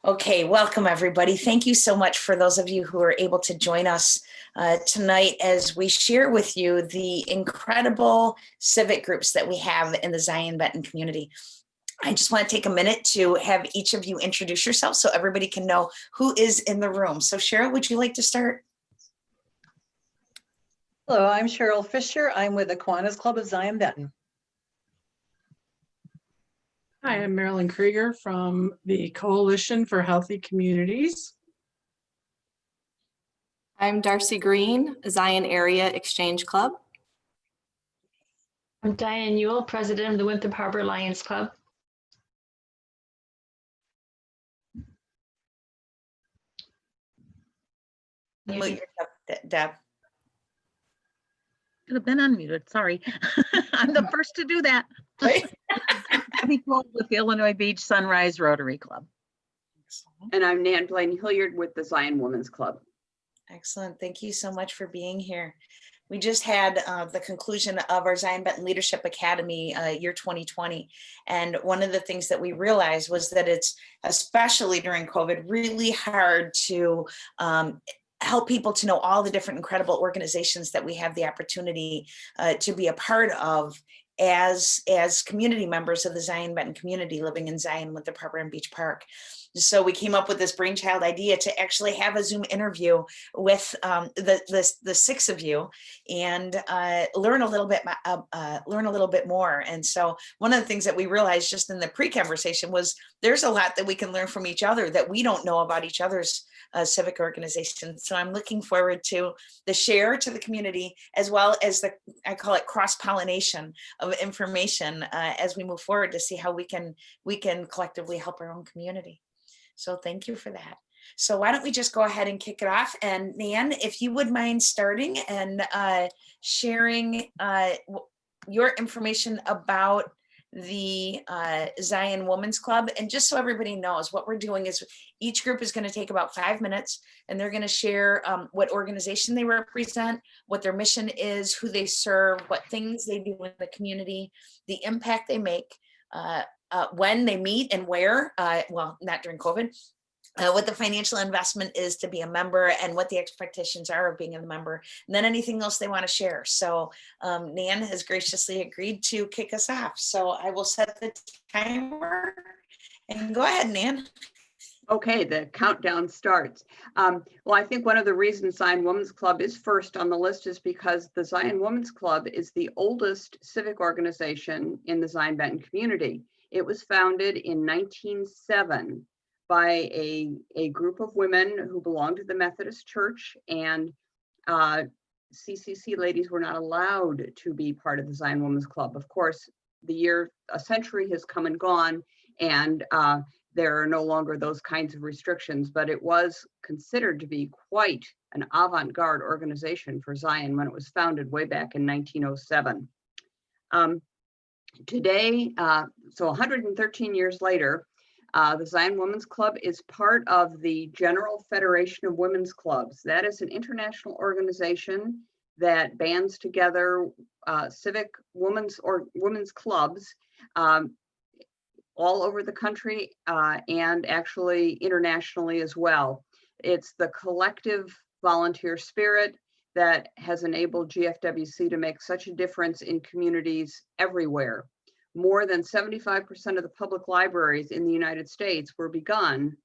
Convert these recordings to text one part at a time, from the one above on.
Okay, welcome everybody. Thank you so much for those of you who are able to join us tonight as we share with you the incredible civic groups that we have in the Zion-Benton community. I just want to take a minute to have each of you introduce yourself so everybody can know who is in the room. So Cheryl, would you like to start? Hello, I'm Cheryl Fisher. I'm with the Kiwanis Club of Zion-Benton. Hi, I'm Marilyn Krieger from the Coalition for Healthy Communities. I'm Darcy Green, Zion Area Exchange Club. I'm Diane Ewell, President of the Winthrop Harbor Lions Club. Deb. Could have been unmuted, sorry. I'm the first to do that. Right? With the Illinois Beach Sunrise Rotary Club. And I'm Nan Blaine Hilliard with the Zion Women's Club. Excellent. Thank you so much for being here. We just had the conclusion of our Zion-Benton Leadership Academy year 2020. And one of the things that we realized was that it's, especially during COVID, really hard to help people to know all the different incredible organizations that we have the opportunity to be a part of as community members of the Zion-Benton community living in Zion, Winthrop Harbor and Beach Park. So we came up with this brainchild idea to actually have a Zoom interview with the six of you and learn a little bit more. And so one of the things that we realized just in the pre-conversation was there's a lot that we can learn from each other that we don't know about each other's civic organizations. So I'm looking forward to the share to the community, as well as the, I call it cross-pollination of information as we move forward to see how we can collectively help our own community. So thank you for that. So why don't we just go ahead and kick it off? And Nan, if you would mind starting and sharing your information about the Zion Women's Club. And just so everybody knows, what we're doing is each group is going to take about 5 minutes and they're going to share what organization they represent, what their mission is, who they serve, what things they do in the community, the impact they make, when they meet and where, well, not during COVID, what the financial investment is to be a member and what the expectations are of being a member, and then anything else they want to share. So Nan has graciously agreed to kick us off. So I will set the timer and go ahead, Nan. Okay, the countdown starts. Well, I think one of the reasons Zion Women's Club is first on the list is because the Zion Women's Club is the oldest civic organization in the Zion-Benton community. It was founded in 1907 by a group of women who belonged to the Methodist Church, and CCC ladies were not allowed to be part of the Zion Women's Club. Of course, a century has come and gone, and there are no longer those kinds of restrictions, but it was considered to be quite an avant-garde organization for Zion when it was founded way back in 1907. Today, so 113 years later, the Zion Women's Club is part of the General Federation of Women's Clubs. That is an international organization that bands together civic women's clubs all over the country and actually internationally as well. It's the collective volunteer spirit that has enabled GFWC to make such a difference in communities everywhere. More than 75% of the public libraries in the United States were begun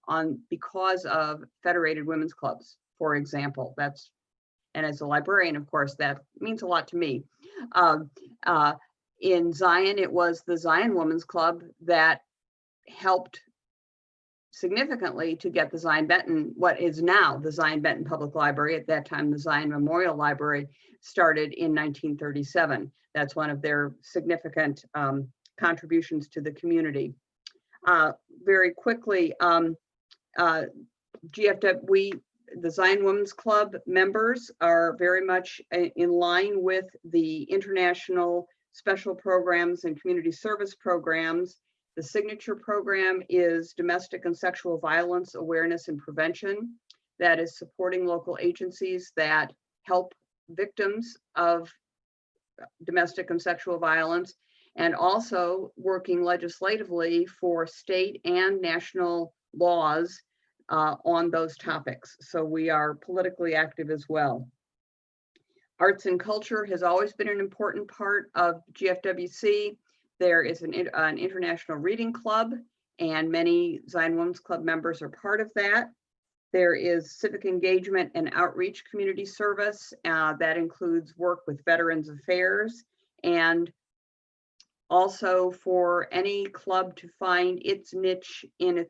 because of federated women's clubs, for example. And as a librarian, of course, that means a lot to me. In Zion, it was the Zion Women's Club that helped significantly to get the Zion-Benton, what is now the Zion-Benton Public Library, at that time the Zion Memorial Library, started in 1937. That's one of their significant contributions to the community. Very quickly, the Zion Women's Club members are very much in line with the international special programs and community service programs. The signature program is Domestic and Sexual Violence Awareness and Prevention. That is supporting local agencies that help victims of domestic and sexual violence. and also working legislatively for state and national laws on those topics. So we are politically active as well. Arts and culture has always been an important part of GFWC. There is an international reading club, and many Zion Women's Club members are part of that. There is civic engagement and outreach community service that includes work with Veterans Affairs, and also for any club to find its niche in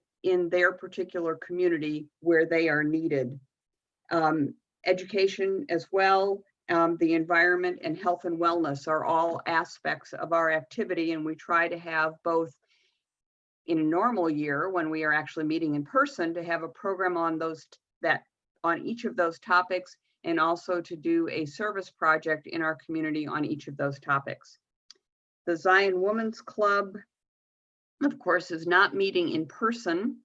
their particular community where they are needed. Education as well. The environment and health and wellness are all aspects of our activity, and we try to have both in a normal year when we are actually meeting in person to have a program on on each of those topics, and also to do a service project in our community on each of those topics. The Zion Women's Club, of course, is not meeting in person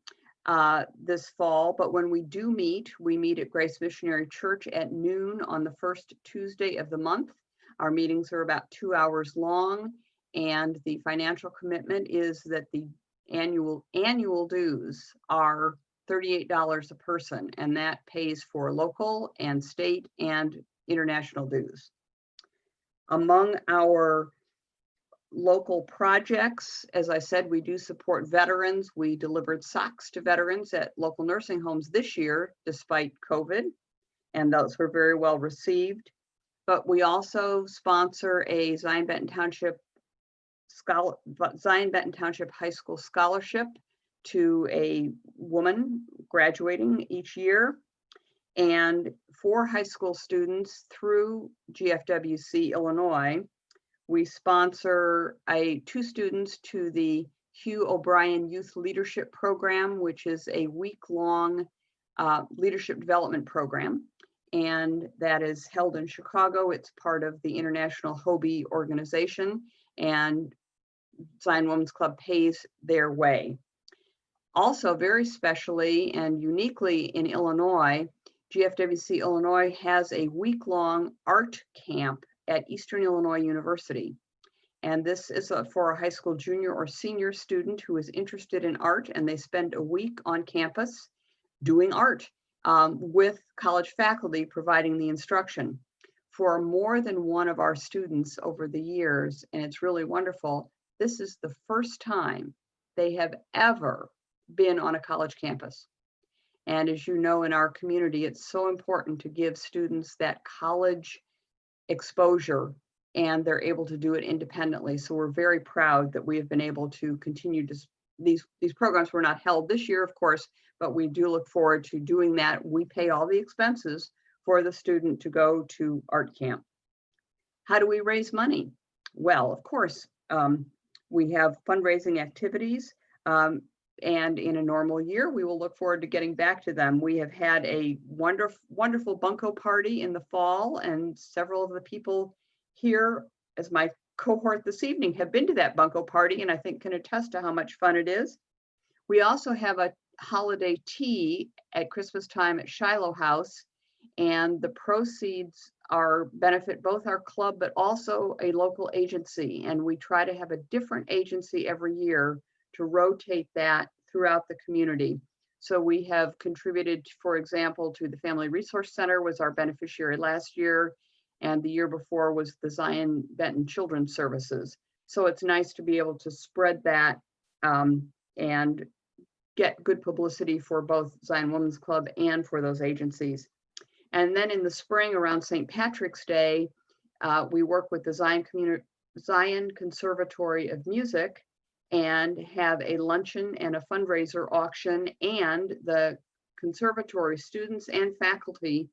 this fall, but when we do meet, we meet at Grace Missionary Church at noon on the first Tuesday of the month. Our meetings are about 2 hours long, and the financial commitment is that the annual dues are $38 a person, and that pays for local and state and international dues. Among our local projects, as I said, we do support veterans. We delivered socks to veterans at local nursing homes this year, despite COVID, and those were very well received. But we also sponsor a Zion-Benton Township High School scholarship to a woman graduating each year. And for high school students through GFWC Illinois, we sponsor 2 students to the Hugh O'Brien Youth Leadership Program, which is a week-long leadership development program. And that is held in Chicago. It's part of the International Hobie organization, and Zion Women's Club pays their way. Also, very specially and uniquely in Illinois, GFWC Illinois has a week-long art camp at Eastern Illinois University. And this is for a high school junior or senior student who is interested in art, and they spend a week on campus doing art with college faculty providing the instruction. For more than one of our students over the years, and it's really wonderful, this is the first time they have ever been on a college campus. And as you know, in our community, it's so important to give students that college exposure, and they're able to do it independently. So we're very proud that we have been able to continue to, these programs were not held this year, of course, but we do look forward to doing that. We pay all the expenses for the student to go to art camp. How do we raise money? Well, of course, we have fundraising activities, and in a normal year, we will look forward to getting back to them. We have had a wonderful bunco party in the fall, and several of the people here as my cohort this evening have been to that bunco party, and I think can attest to how much fun it is. We also have a holiday tea at Christmas time at Shiloh House, and the proceeds benefit both our club but also a local agency, and we try to have a different agency every year to rotate that throughout the community. So we have contributed, for example, to the Family Resource Center was our beneficiary last year, and the year before was the Zion-Benton Children's Services. So it's nice to be able to spread that and get good publicity for both Zion Women's Club and for those agencies. And then in the spring around St. Patrick's Day, we work with the Zion Conservatory of Music and have a luncheon and a fundraiser auction, and the conservatory students and faculty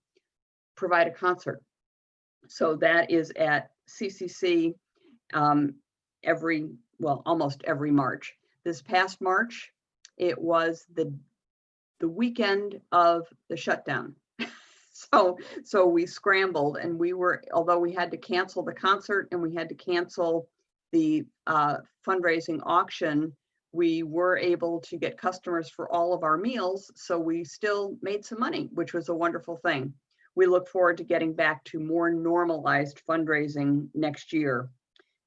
provide a concert. So that is at CCC almost every March. This past March, it was the weekend of the shutdown. So we scrambled, and although we had to cancel the concert and we had to cancel the fundraising auction, we were able to get customers for all of our meals. So we still made some money, which was a wonderful thing. We look forward to getting back to more normalized fundraising next year.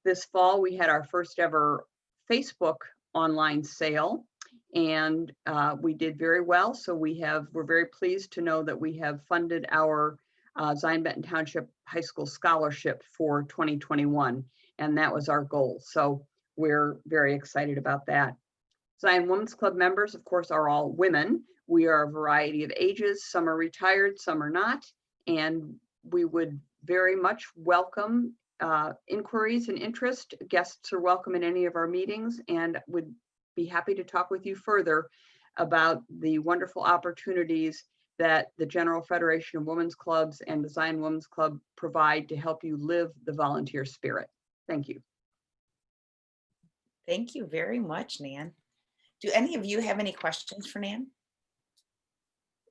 This fall, we had our first ever Facebook online sale, and we did very well. So we're very pleased to know that we have funded our Zion-Benton Township High School Scholarship for 2021, and that was our goal. So we're very excited about that. Zion Women's Club members, of course, are all women. We are a variety of ages. Some are retired, some are not, and we would very much welcome inquiries and interest. Guests are welcome in any of our meetings, and would be happy to talk with you further about the wonderful opportunities that the General Federation of Women's Clubs and the Zion Women's Club provide to help you live the volunteer spirit. Thank you. Thank you very much, Nan. Do any of you have any questions for Nan?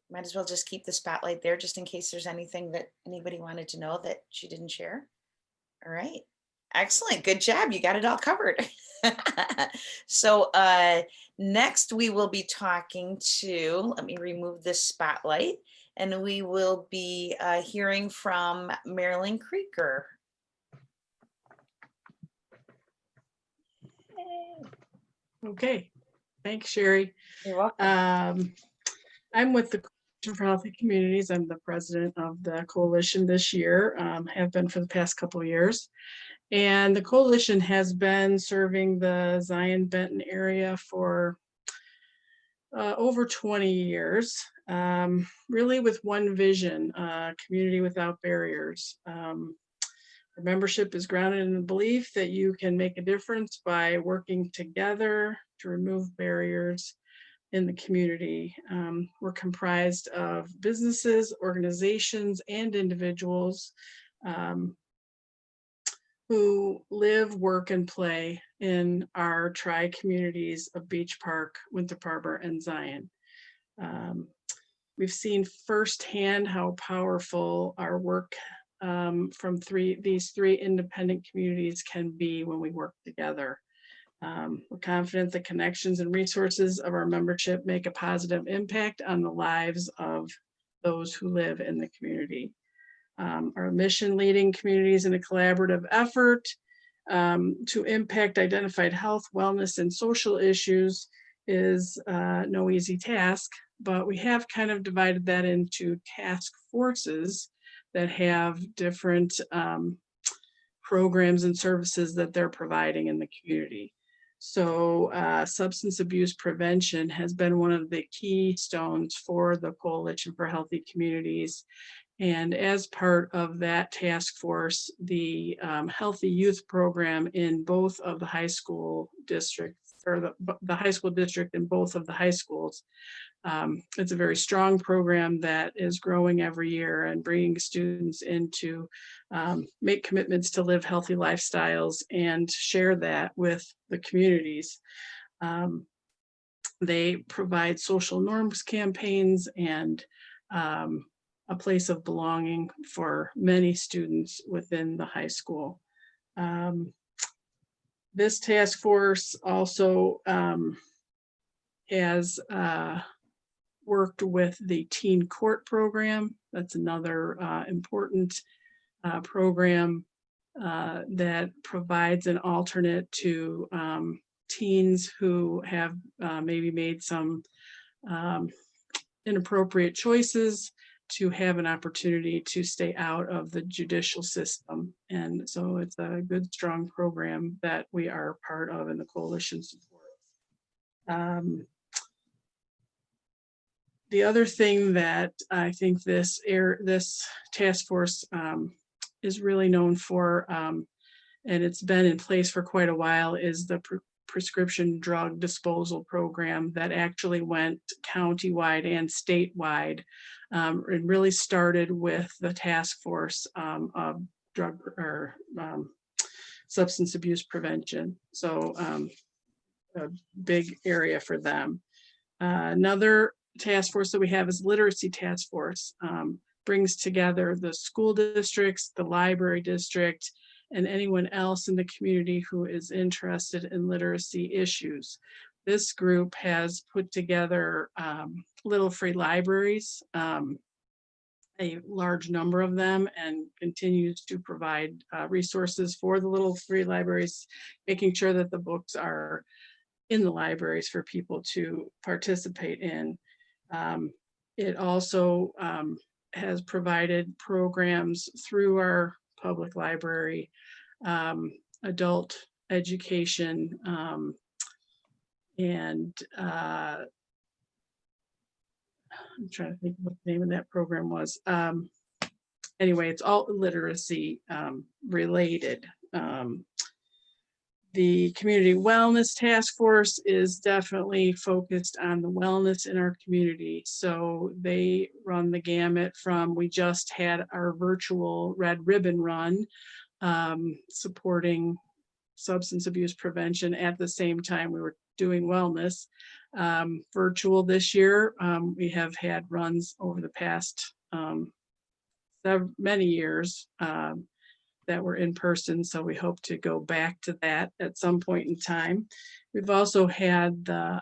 Might as well just keep the spotlight there just in case there's anything that anybody wanted to know that she didn't share. All right. Excellent. Good job. You got it all covered. So next we will be talking to, let me remove this spotlight, and we will be hearing from Marilyn Krieger. Okay, thanks, Sherry. You're welcome. I'm with the Coalition for Healthy Communities. I'm the president of the coalition this year, have been for the past couple of years. And the coalition has been serving the Zion-Benton area for over 20 years, really with one vision, community without barriers. Our membership is grounded in the belief that you can make a difference by working together to remove barriers in the community. We're comprised of businesses, organizations, and individuals who live, work, and play in our tri-communities of Beach Park, Winthrop Harbor, and Zion. We've seen firsthand how powerful our work from these three independent communities can be when we work together. We're confident the connections and resources of our membership make a positive impact on the lives of those who live in the community. Our mission, leading communities in a collaborative effort to impact identified health, wellness, and social issues, is no easy task, but we have kind of divided that into task forces that have different programs and services that they're providing in the community. So substance abuse prevention has been one of the keystones for the Coalition for Healthy Communities. And as part of that task force, the Healthy Youth Program in both of the high school districts, or the high school district in both of the high schools. It's a very strong program that is growing every year and bringing students in to make commitments to live healthy lifestyles and share that with the communities. They provide social norms campaigns and a place of belonging for many students within the high school. This task force also has worked with the Teen Court program. That's another important program that provides an alternate to teens who have maybe made some inappropriate choices, to have an opportunity to stay out of the judicial system. And so it's a good, strong program that we are part of in the coalition support. The other thing that I think this task force is really known for, and it's been in place for quite a while, is the prescription drug disposal program that actually went countywide and statewide. It really started with the task force of drug or substance abuse prevention. So a big area for them. Another task force that we have is literacy task force. Brings together the school districts, the library district, and anyone else in the community who is interested in literacy issues. This group has put together little free libraries, and a large number of them and continues to provide resources for the little free libraries, making sure that the books are in the libraries for people to participate in. It also has provided programs through our public library, adult education, and I'm trying to think what the name of that program was. Anyway, it's all literacy related. The Community Wellness Task Force is definitely focused on the wellness in our community. So they run the gamut from, we just had our virtual Red Ribbon Run, supporting substance abuse prevention. At the same time, we were doing wellness. Virtual this year, we have had runs over the past many years that were in person, so we hope to go back to that at some point in time. We've also had the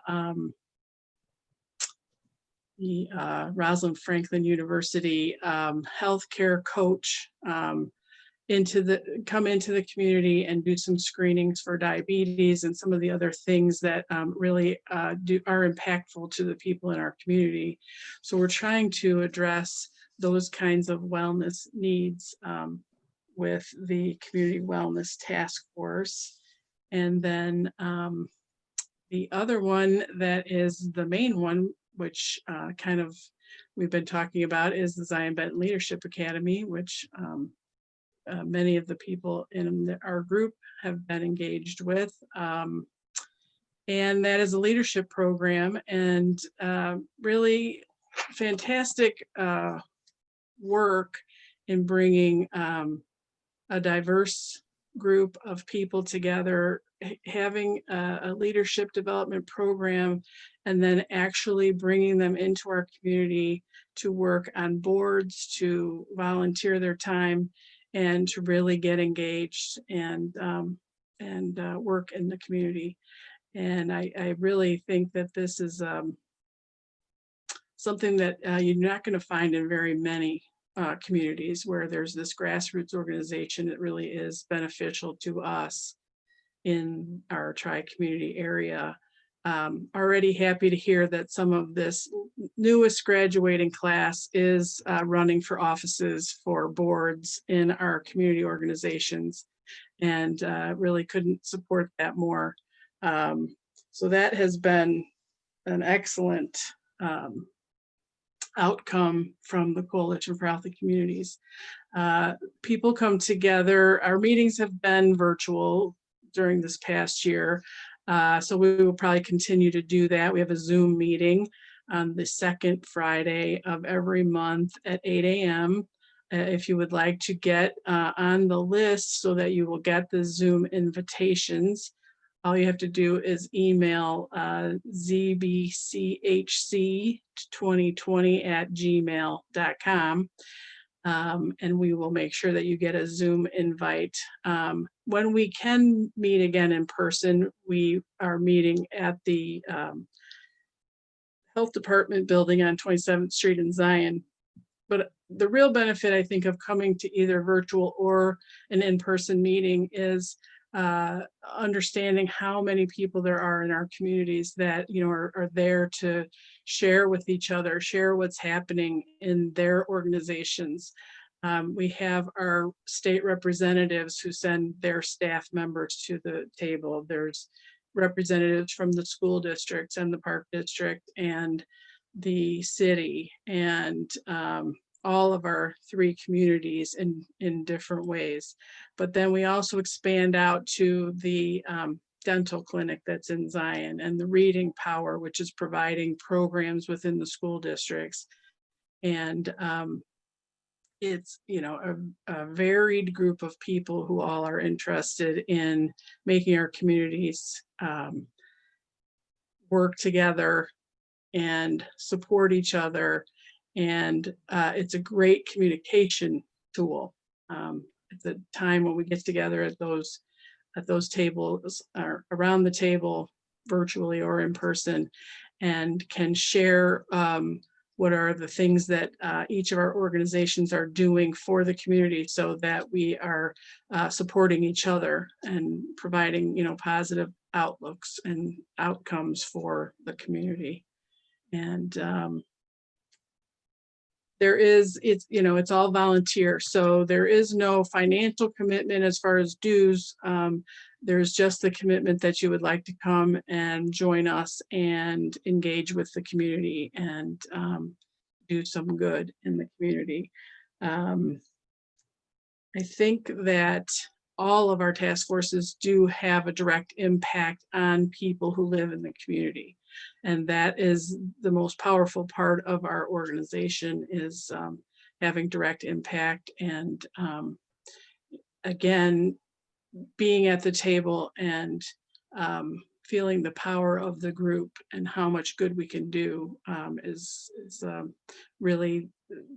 Rosalind Franklin University healthcare coach come into the community and do some screenings for diabetes and some of the other things that really are impactful to the people in our community. So we're trying to address those kinds of wellness needs with the Community Wellness Task Force. And then the other one that is the main one, which kind of we've been talking about, is the Zion-Benton Leadership Academy, which many of the people in our group have been engaged with. And that is a leadership program, and really fantastic work in bringing a diverse group of people together, having a leadership development program, and then actually bringing them into our community to work on boards, to volunteer their time, and to really get engaged and work in the community. And I really think that this is something that you're not going to find in very many communities, where there's this grassroots organization that really is beneficial to us in our tri-community area. Already happy to hear that some of this newest graduating class is running for offices for boards in our community organizations, and really couldn't support that more. So that has been an excellent outcome from the Coalition for Healthy Communities. People come together. Our meetings have been virtual during this past year, so we will probably continue to do that. We have a Zoom meeting on the second Friday of every month at 8 a.m. If you would like to get on the list so that you will get the Zoom invitations, all you have to do is email zbchc2020@gmail.com, and we will make sure that you get a Zoom invite. When we can meet again in person, we are meeting at the Health Department building on 27th Street in Zion. But the real benefit, I think, of coming to either virtual or an in-person meeting is understanding how many people there are in our communities that are there to share with each other, share what's happening in their organizations. We have our state representatives who send their staff members to the table. There's representatives from the school districts and the park district and the city, and all of our 3 communities in different ways. But then we also expand out to the dental clinic that's in Zion, and the Reading Power, which is providing programs within the school districts. And it's a varied group of people who all are interested in making our communities work together and support each other. And it's a great communication tool. It's a time when we get together at those tables, or around the table, virtually or in person, and can share what are the things that each of our organizations are doing for the community so that we are supporting each other and providing, positive outlooks and outcomes for the community. And it's all volunteer. So there is no financial commitment as far as dues. There's just the commitment that you would like to come and join us and engage with the community and do some good in the community. I think that all of our task forces do have a direct impact on people who live in the community. And that is the most powerful part of our organization, is having direct impact. And again, being at the table and feeling the power of the group and how much good we can do is really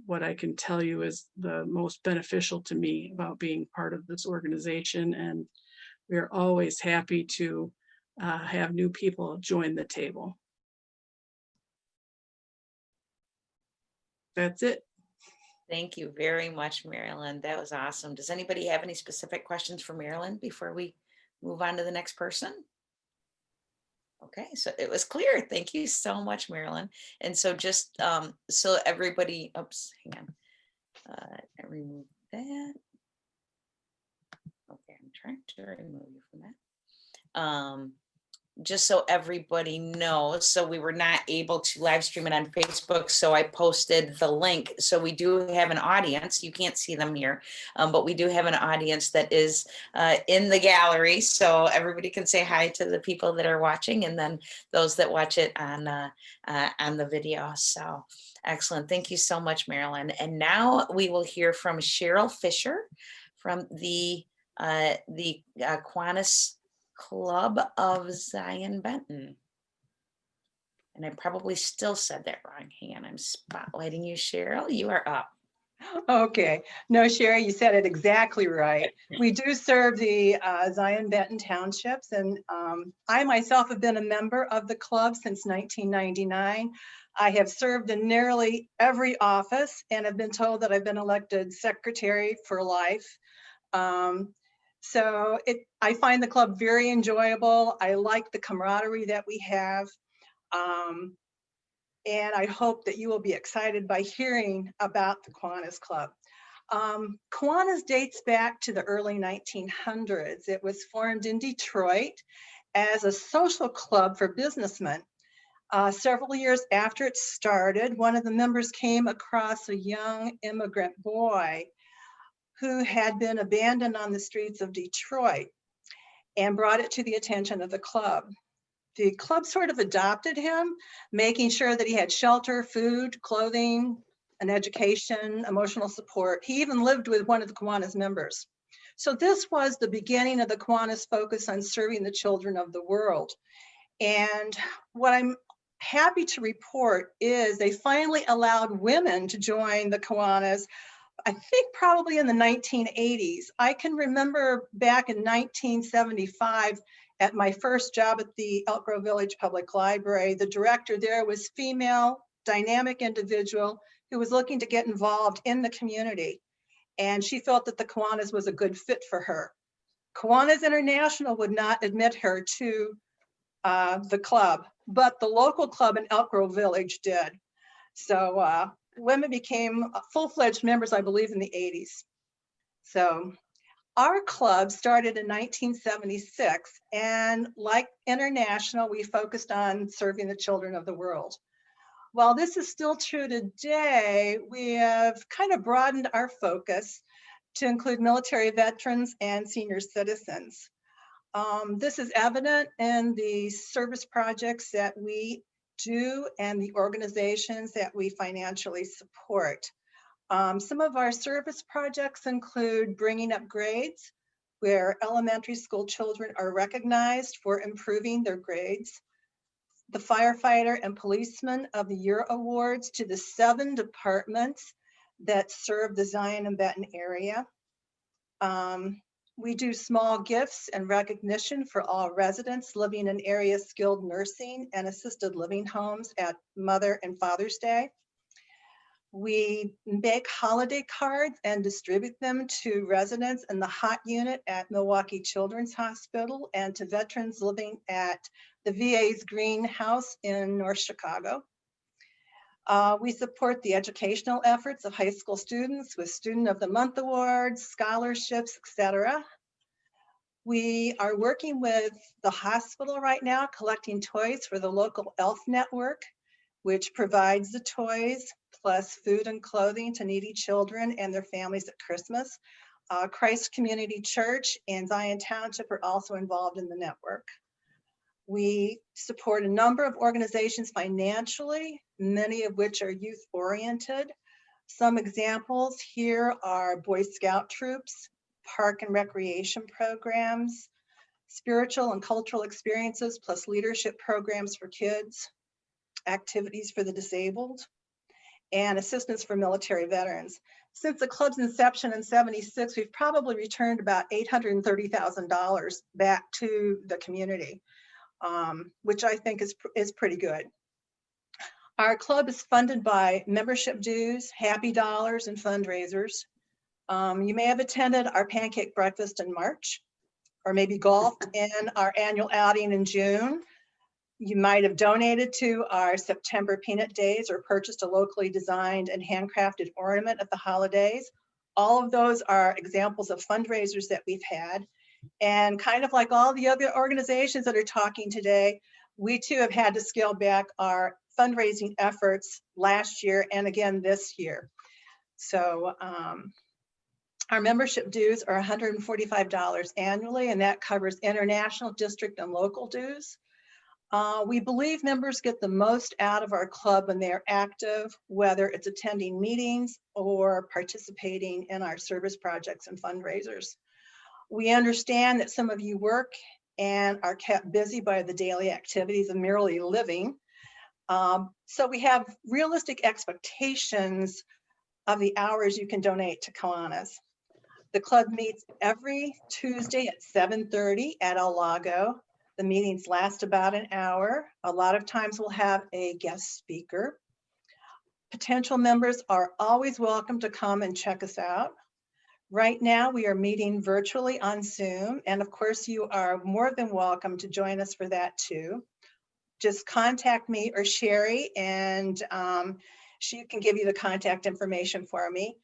what I can tell you is the most beneficial to me about being part of this organization. And we're always happy to have new people join the table. That's it. Thank you very much, Marilyn. That was awesome. Does anybody have any specific questions for Marilyn before we move on to the next person? Okay, so it was clear. Thank you so much, Marilyn. And so just so everybody, oops, hang on. I remove that. Okay, I'm trying to remove you from that. Just so everybody knows, so we were not able to live stream it on Facebook, so I posted the link. So we do have an audience. You can't see them here, but we do have an audience that is in the gallery, so everybody can say hi to the people that are watching, and then those that watch it on the video. So excellent. Thank you so much, Marilyn. And now we will hear from Cheryl Fisher from the Kiwanis Club of Zion-Benton. And I probably still said that wrong. Hang on, I'm spotlighting you, Cheryl. You are up. Okay. No, Sherry, you said it exactly right. We do serve the Zion-Benton townships, and I myself have been a member of the club since 1999. I have served in nearly every office and have been told that I've been elected secretary for life. So I find the club very enjoyable. I like the camaraderie that we have. And I hope that you will be excited by hearing about the Kiwanis Club. Kiwanis dates back to the early 1900s. It was formed in Detroit as a social club for businessmen. Several years after it started, one of the members came across a young immigrant boy who had been abandoned on the streets of Detroit and brought it to the attention of the club. The club sort of adopted him, making sure that he had shelter, food, clothing, an education, emotional support. He even lived with one of the Kiwanis members. So this was the beginning of the Kiwanis focus on serving the children of the world. And what I'm happy to report is they finally allowed women to join the Kiwanis, I think probably in the 1980s. I can remember back in 1975 at my first job at the Elk Grove Village Public Library, the director there was female, dynamic individual who was looking to get involved in the community. And she felt that the Kiwanis was a good fit for her. Kiwanis International would not admit her to the club, but the local club in Elk Grove Village did. So women became full-fledged members, I believe, in the 80s. So our club started in 1976, and like International, we focused on serving the children of the world. While this is still true today, we have kind of broadened our focus to include military veterans and senior citizens. This is evident in the service projects that we do and the organizations that we financially support. Some of our service projects include bringing up grades, where elementary school children are recognized for improving their grades, the Firefighter and Policeman of the Year awards to the 7 departments that serve the Zion and Benton area. We do small gifts and recognition for all residents living in area skilled nursing and assisted living homes at Mother and Father's Day. We make holiday cards and distribute them to residents in the hot unit at Milwaukee Children's Hospital and to veterans living at the VA's Greenhouse in North Chicago. We support the educational efforts of high school students with Student of the Month awards, scholarships, etc. We are working with the hospital right now, collecting toys for the local ELF network, which provides the toys plus food and clothing to needy children and their families at Christmas. Christ Community Church and Zion Township are also involved in the network. We support a number of organizations financially, many of which are youth-oriented. Some examples here are Boy Scout troops, park and recreation programs, spiritual and cultural experiences plus leadership programs for kids, activities for the disabled, and assistance for military veterans. Since the club's inception in '76, we've probably returned about $830,000 back to the community, which I think is pretty good. Our club is funded by membership dues, happy dollars, and fundraisers. You may have attended our pancake breakfast in March, or maybe golfed in our annual outing in June. You might have donated to our September Peanut Days or purchased a locally designed and handcrafted ornament at the holidays. All of those are examples of fundraisers that we've had. And kind of like all the other organizations that are talking today, we too have had to scale back our fundraising efforts last year and again this year. So our membership dues are $145 annually, and that covers international, district, and local dues. We believe members get the most out of our club when they're active, whether it's attending meetings or participating in our service projects and fundraisers. We understand that some of you work and are kept busy by the daily activities of merely living. So we have realistic expectations of the hours you can donate to Kiwanis. The club meets every Tuesday at 7:30 at El Lago. The meetings last about an hour. A lot of times we'll have a guest speaker. Potential members are always welcome to come and check us out. Right now we are meeting virtually on Zoom, and of course you are more than welcome to join us for that too. Just contact me or Sherry, and she can give you the contact information for me.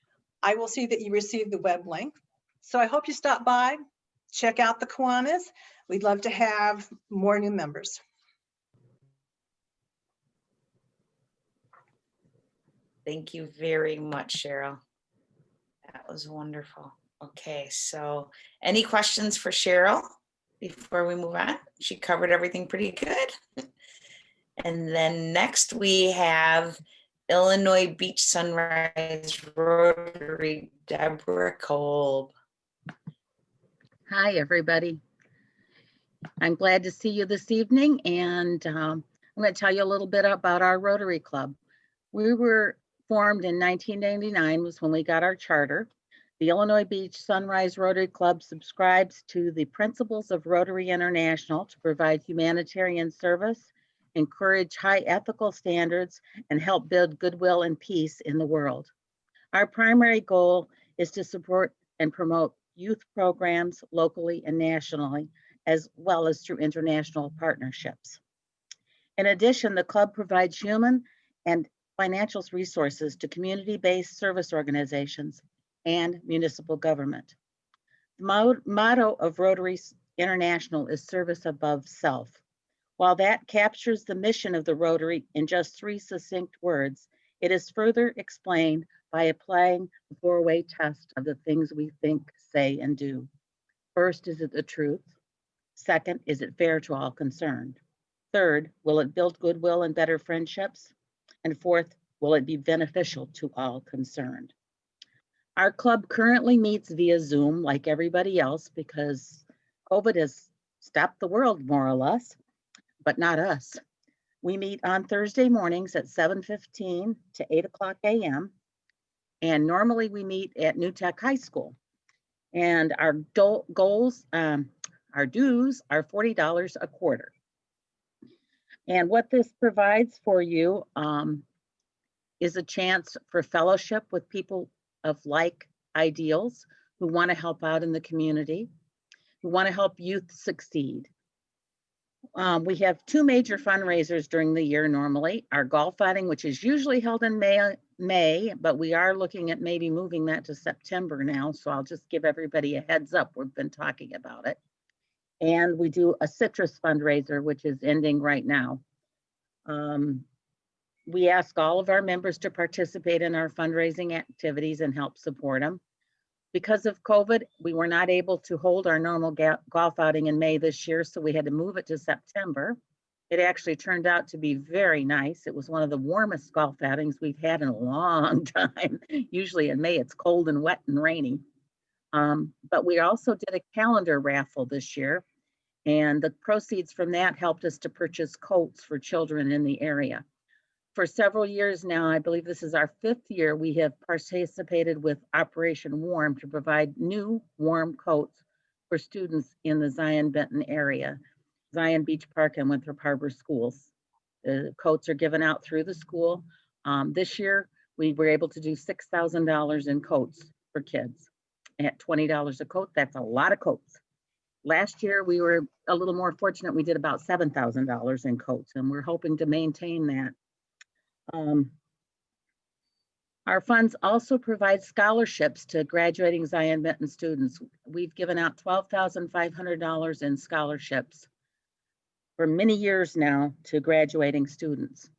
I will see that you receive the web link. So I hope you stop by, check out the Kiwanis. We'd love to have more new members. Thank you very much, Cheryl. That was wonderful. Okay, so any questions for Cheryl before we move on? She covered everything pretty good. And then next we have Illinois Beach Sunrise Rotary, Deborah Kolb. Hi, everybody. I'm glad to see you this evening, and I'm going to tell you a little bit about our Rotary Club. We were formed in 1999, was when we got our charter. The Illinois Beach Sunrise Rotary Club subscribes to the principles of Rotary International to provide humanitarian service, encourage high ethical standards, and help build goodwill and peace in the world. Our primary goal is to support and promote youth programs locally and nationally, as well as through international partnerships. In addition, the club provides human and financial resources to community-based service organizations and municipal government. The motto of Rotary International is service above self. While that captures the mission of the Rotary in just 3 succinct words, it is further explained by applying the 4-way test of the things we think, say, and do. First, is it the truth? Second, is it fair to all concerned? Third, will it build goodwill and better friendships? And fourth, will it be beneficial to all concerned? Our club currently meets via Zoom like everybody else because COVID has stopped the world more or less, but not us. We meet on Thursday mornings at 7:15 to 8:00 a.m. And normally we meet at New Tech High School. And our goals, our dues are $40 a quarter. And what this provides for you is a chance for fellowship with people of like ideals who want to help out in the community, who want to help youth succeed. We have two major fundraisers during the year normally. Our golf outing, which is usually held in May, but we are looking at maybe moving that to September now. So I'll just give everybody a heads up. We've been talking about it. And we do a citrus fundraiser, which is ending right now. We ask all of our members to participate in our fundraising activities and help support them. Because of COVID, we were not able to hold our normal golf outing in May this year, so we had to move it to September. It actually turned out to be very nice. It was one of the warmest golf outings we've had in a long time. Usually in May, it's cold and wet and rainy. But we also did a calendar raffle this year, and the proceeds from that helped us to purchase coats for children in the area. For several years now, I believe this is our 5th year, we have participated with Operation Warm to provide new warm coats for students in the Zion-Benton area, Zion Beach Park and Winthrop Harbor schools. The coats are given out through the school. This year, we were able to do $6,000 in coats for kids. At $20 a coat, that's a lot of coats. Last year, we were a little more fortunate. We did about $7,000 in coats, and we're hoping to maintain that. Our funds also provide scholarships to graduating Zion-Benton students. We've given out $12,500 in scholarships for many years now to graduating students.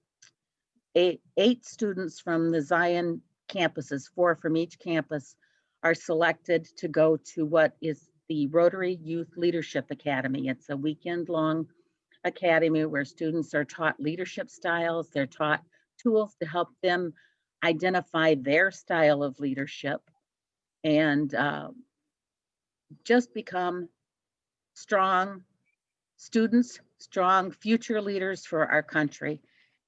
Eight students from the Zion campuses, 4 from each campus, are selected to go to what is the Rotary Youth Leadership Academy. It's a weekend-long academy where students are taught leadership styles. They're taught tools to help them identify their style of leadership and just become strong students, strong future leaders for our country.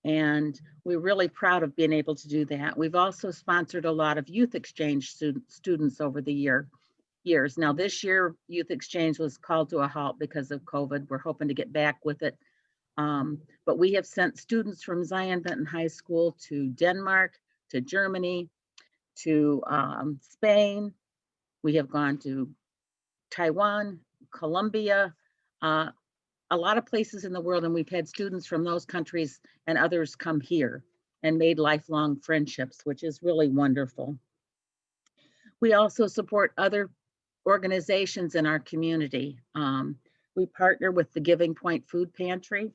And we're really proud of being able to do that. We've also sponsored a lot of youth exchange students over the years. Now this year, youth exchange was called to a halt because of COVID. We're hoping to get back with it. But we have sent students from Zion-Benton High School to Denmark, to Germany, to Spain. We have gone to Taiwan, Colombia, a lot of places in the world, and we've had students from those countries and others come here and made lifelong friendships, which is really wonderful. We also support other organizations in our community. We partner with the Giving Point Food Pantry,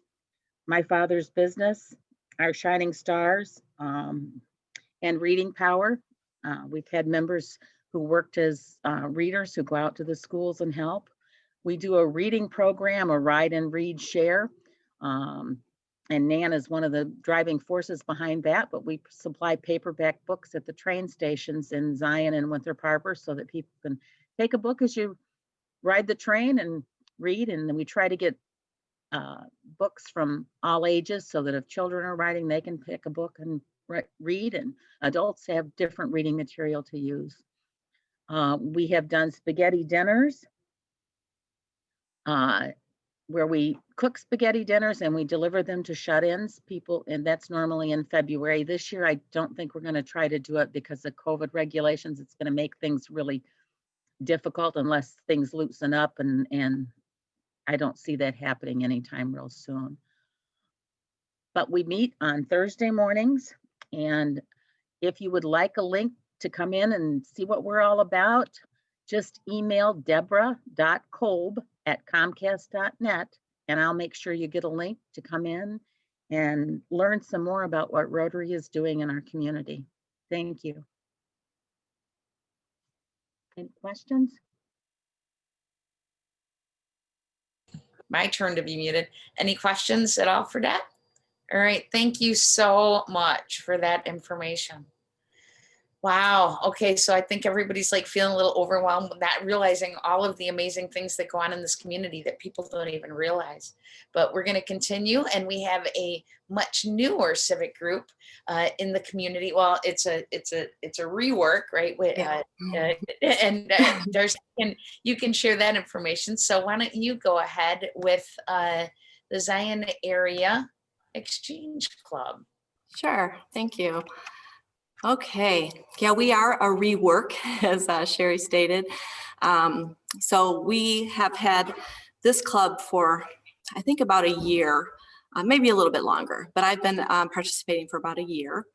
My Father's Business, our Shining Stars, and Reading Power. We've had members who worked as readers who go out to the schools and help. We do a reading program, a Ride and Read Share. And Nan is one of the driving forces behind that, but we supply paperback books at the train stations in Zion and Winthrop Harbor so that people can take a book as you ride the train and read. And then we try to get books from all ages so that if children are riding, they can pick a book and read, and adults have different reading material to use. We have done spaghetti dinners where we cook spaghetti dinners and we deliver them to shut-ins people, and that's normally in February. This year, I don't think we're going to try to do it because of COVID regulations. It's going to make things really difficult unless things loosen up, and I don't see that happening anytime real soon. But we meet on Thursday mornings, and if you would like a link to come in and see what we're all about, just email deborah.kolb@comcast.net, and I'll make sure you get a link to come in and learn some more about what Rotary is doing in our community. Thank you. Any questions? My turn to be muted. Any questions at all for Deb? All right, thank you so much for that information. Wow. Okay. So I think everybody's like feeling a little overwhelmed with not realizing all of the amazing things that go on in this community that people don't even realize. But we're going to continue, and we have a much newer civic group in the community. Well, it's a rework, right? And you can share that information. So why don't you go ahead with the Zion Area Exchange Club? Sure, thank you. Okay, yeah, we are a rework, as Sherry stated. So we have had this club for, I think, about a year, maybe a little bit longer, but I've been participating for about a year.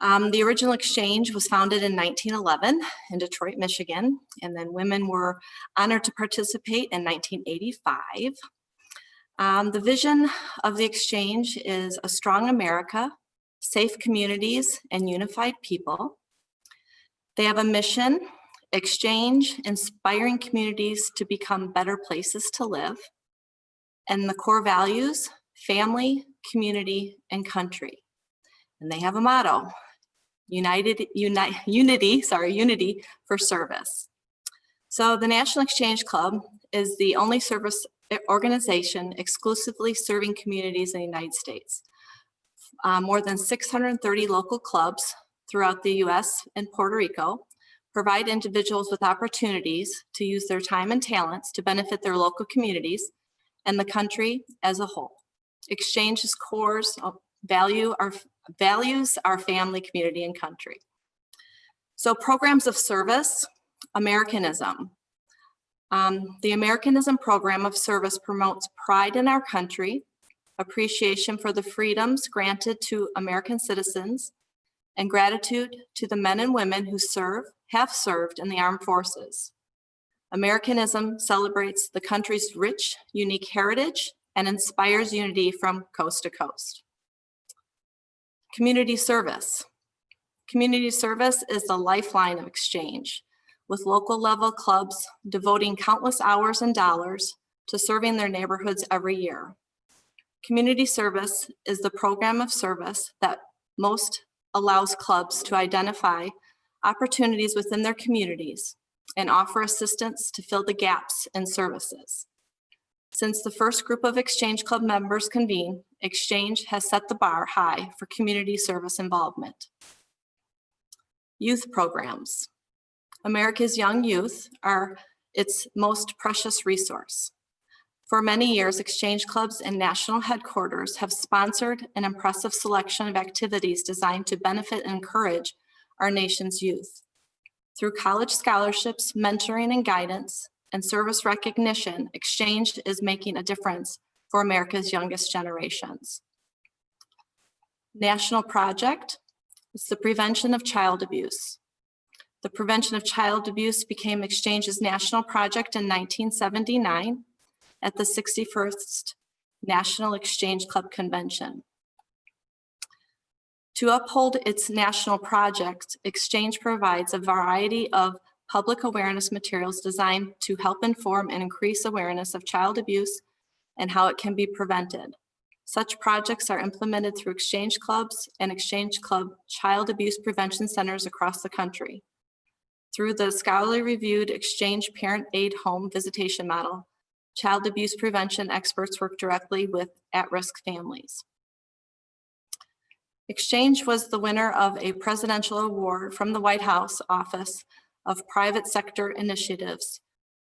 The original exchange was founded in 1911 in Detroit, Michigan, and then women were honored to participate in 1985. The vision of the exchange is a strong America, safe communities, and unified people. They have a mission: exchange, inspiring communities to become better places to live. And the core values: family, community, and country. And they have a motto: unity for service. So the National Exchange Club is the only service organization exclusively serving communities in the United States. More than 630 local clubs throughout the US and Puerto Rico provide individuals with opportunities to use their time and talents to benefit their local communities and the country as a whole. Exchange's core values our family, community, and country. So programs of service: Americanism. The Americanism program of service promotes pride in our country, appreciation for the freedoms granted to American citizens, and gratitude to the men and women who have served in the armed forces. Americanism celebrates the country's rich, unique heritage and inspires unity from coast to coast. Community service. Community service is the lifeline of exchange, with local level clubs devoting countless hours and dollars to serving their neighborhoods every year. Community service is the program of service that most allows clubs to identify opportunities within their communities and offer assistance to fill the gaps in services. Since the first group of Exchange Club members convened, Exchange has set the bar high for community service involvement. Youth programs. America's young youth are its most precious resource. For many years, Exchange Clubs and national headquarters have sponsored an impressive selection of activities designed to benefit and encourage our nation's youth. Through college scholarships, mentoring and guidance, and service recognition, Exchange is making a difference for America's youngest generations. National project is the prevention of child abuse. The prevention of child abuse became Exchange's national project in 1979 at the 61st National Exchange Club Convention. To uphold its national project, Exchange provides a variety of public awareness materials designed to help inform and increase awareness of child abuse and how it can be prevented. Such projects are implemented through Exchange Clubs and Exchange Club child abuse prevention centers across the country. Through the scholarly reviewed Exchange Parent Aid Home Visitation Model, child abuse prevention experts work directly with at-risk families. Exchange was the winner of a presidential award from the White House Office of Private Sector Initiatives,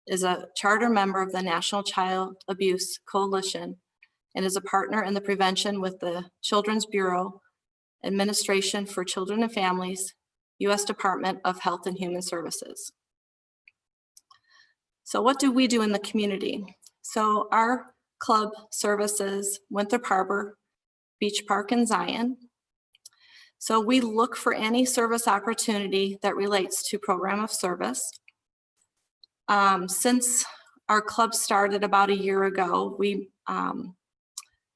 is a charter member of the National Child Abuse Coalition, and is a partner in the prevention with the Children's Bureau, Administration for Children and Families, U.S. Department of Health and Human Services. So what do we do in the community? So our club services Winthrop Harbor, Beach Park, and Zion. So we look for any service opportunity that relates to program of service. Since our club started about a year ago, we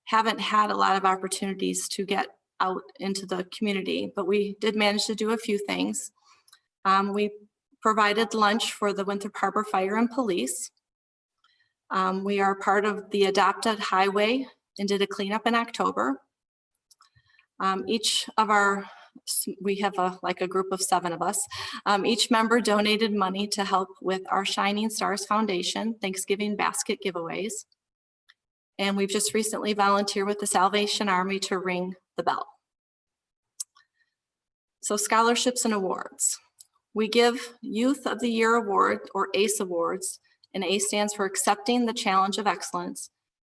haven't had a lot of opportunities to get out into the community, but we did manage to do a few things. We provided lunch for the Winthrop Harbor Fire and Police. We are part of the Adopted Highway and did a cleanup in October. We have like a group of 7 of us. Each member donated money to help with our Shining Stars Foundation Thanksgiving basket giveaways. And we've just recently volunteered with the Salvation Army to ring the bell. So scholarships and awards. We give Youth of the Year Award, or ACE Awards, and ACE stands for Accepting the Challenge of Excellence,